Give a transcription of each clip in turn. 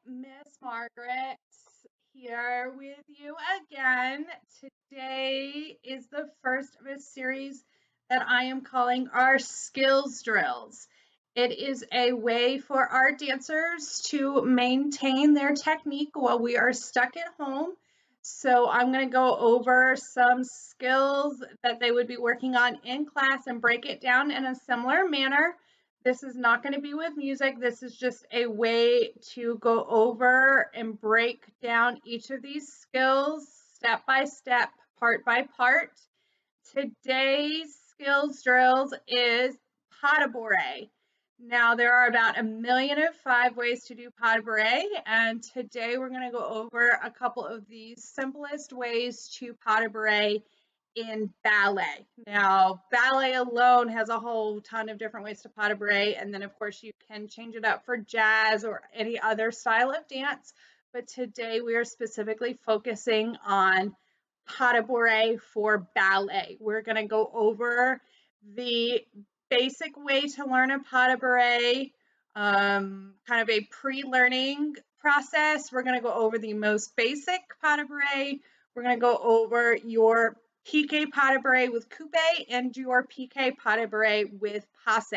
Miss Margaret here with you again. Today is the first of a series that I am calling our skills drills. It is a way for our dancers to maintain their technique while we are stuck at home. So I'm going to go over some skills that they would be working on in class and break it down in a similar manner. This is not going to be with music. This is just a way to go over and break down each of these skills step by step, part by part. Today's skills drills is pas de bourre. Now, there are about 1,000,005 ways to do pas de bourre, and today we're going to go over a couple of the simplest ways to pas de bourre in ballet. Now, ballet alone has a whole ton of different ways to pas de bourre, and then of course you can change it up for jazz or any other style of dance, but today we are specifically focusing on pas de bourre for ballet. We're going to go over the basic way to learn a pas de bourre, kind of a pre-learning process. We're going to go over the most basic pas de bourre. We're going to go over your piqué pas de bourre with coupe and your piqué pas de bourre with passe.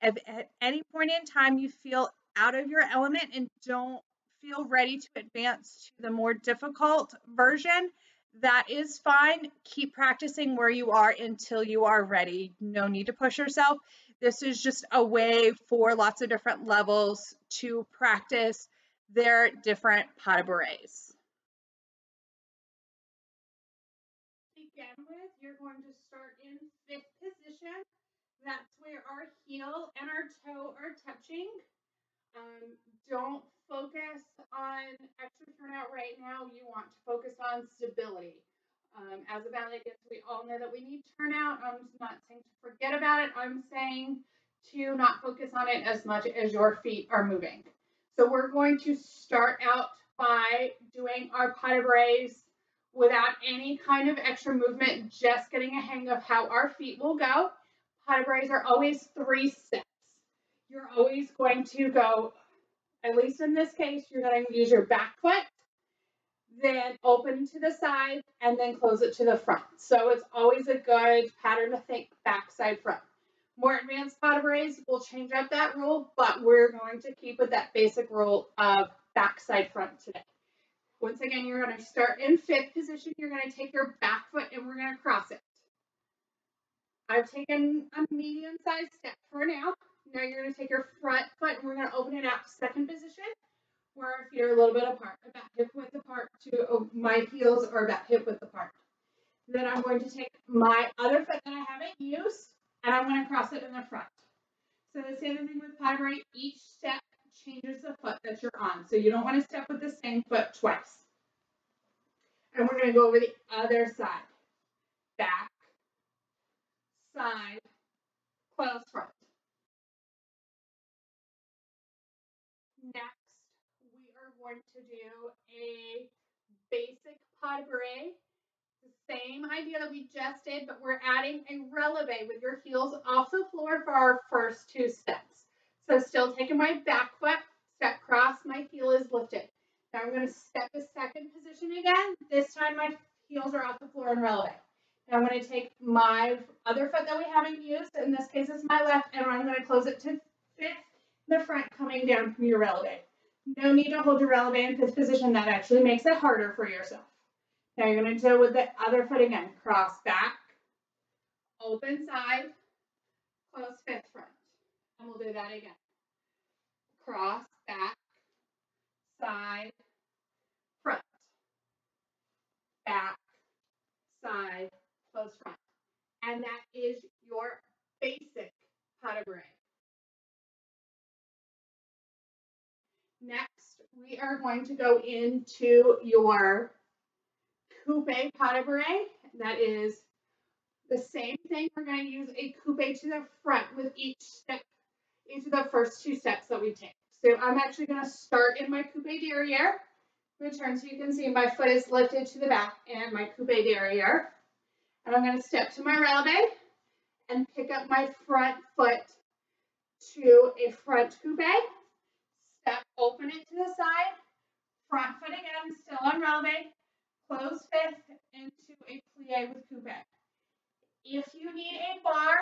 If at any point in time you feel out of your element and don't feel ready to advance to the more difficult version, that is fine. Keep practicing where you are until you are ready. No need to push yourself. This is just a way for lots of different levels to practice their different pas de bourres. Begin with, you're going to start in fifth position. That's where our heel and our toe are touching. Don't focus on extra turnout right now. You want to focus on stability. As a ballet dancer, we all know that we need turnout. I'm not saying to forget about it. I'm saying to not focus on it as much as your feet are moving. So we're going to start out by doing our pas de bourres without any kind of extra movement, just getting a hang of how our feet will go. Pas de bourres are always 3 steps. You're always going to go, at least in this case, you're going to use your back foot, then open to the side, and then close it to the front. So it's always a good pattern to think back, side, front. More advanced pas de bourres will change up that rule, but we're going to keep with that basic rule of back, side, front today. Once again, you're going to start in fifth position. You're going to take your back foot and we're going to cross it. I've taken a medium-sized step for now. Now you're going to take your front foot and we're going to open it out to second position, where our feet are a little bit apart, about hip width apart to my heels are about hip width apart. Then I'm going to take my other foot that I haven't used and I'm going to cross it in the front. So the same thing with pas de bourre, each step changes the foot that you're on. So you don't want to step with the same foot twice. And we're going to go over the other side. Back, side, close, front. Next, we are going to do a basic pas de bourre. The same idea that we just did, but we're adding a releve with your heels off the floor for our first 2 steps. So still taking my back foot, step cross, my heel is lifted. Now I'm going to step the second position again. This time my heels are off the floor and releve. Now I'm going to take my other foot that we haven't used, in this case it's my left, and I'm going to close it to fifth, the front coming down from your releve. No need to hold your releve in fifth position. That actually makes it harder for yourself. Now you're going to do it with the other foot again. Cross back, open side, close fifth front. And we'll do that again. Cross back, side, front. Back, side, close front. And that is your basic pas de bourre. Next, we are going to go into your coupe pas de bourre. That is the same thing. We're going to use a coupe to the front with each step, each of the first 2 steps that we take. So I'm actually going to start in my coupe derriere. Return so you can see my foot is lifted to the back and my coupe derriere. And I'm going to step to my releve and pick up my front foot to a front coupe. step, open it to the side, front foot again, still on releve, close fifth into a plie with coupe. If you need a bar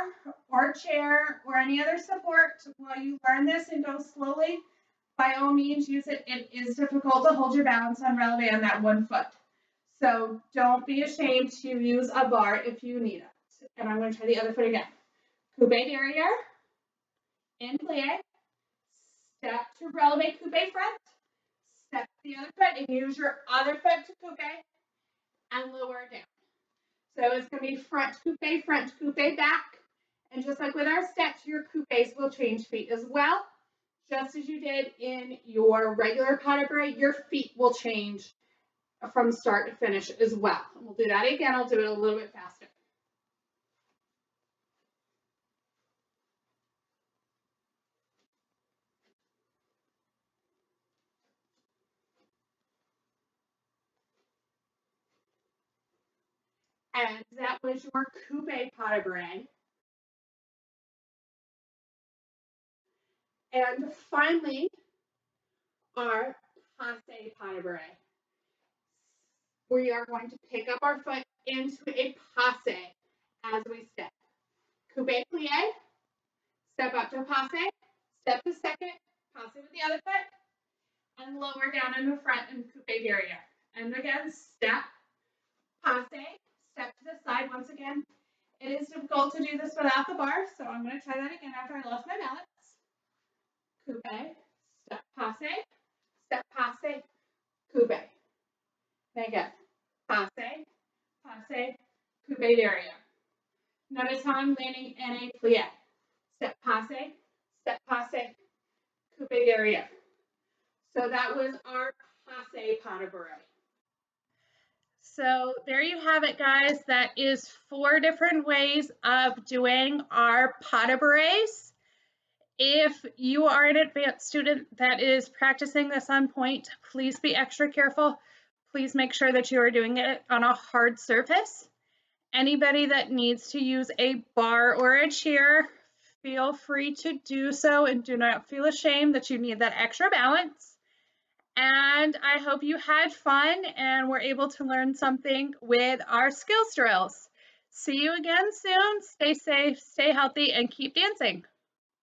or chair or any other support while you learn this and go slowly, by all means use it. It is difficult to hold your balance on releve on that one foot. So don't be ashamed to use a bar if you need it. And I'm going to try the other foot again. Coupe derriere, in plie, step to releve coupe front, step to the other foot and use your other foot to coupe and lower it down. So it's going to be front, coupe back. And just like with our steps, your coupes will change feet as well. Just as you did in your regular pas de bourre, your feet will change from start to finish as well. And we'll do that again. I'll do it a little bit faster. And that was your coupe pas de bourre. And finally, our passe pas de bourre. We are going to pick up our foot into a passe as we step. Coupe plie, step up to passe, step to second, passe with the other foot, and lower down in the front and coupe derriere. And again, step, passe, step to the side once again. It is difficult to do this without the bar, so I'm going to try that again after I lost my balance. Coupe, step, passe, coupe. And again, passe, passe, coupe derriere. Notice how I'm landing in a plie. Step, passe, coupe derriere. So that was our passe pas de bourre. So there you have it, guys. That is 4 different ways of doing our pas de bourres. If you are an advanced student that is practicing this on point, please be extra careful. Please make sure that you are doing it on a hard surface. Anybody that needs to use a bar or a chair, feel free to do so and do not feel ashamed that you need that extra balance. And I hope you had fun and were able to learn something with our skills drills. See you again soon. Stay safe, stay healthy, and keep dancing.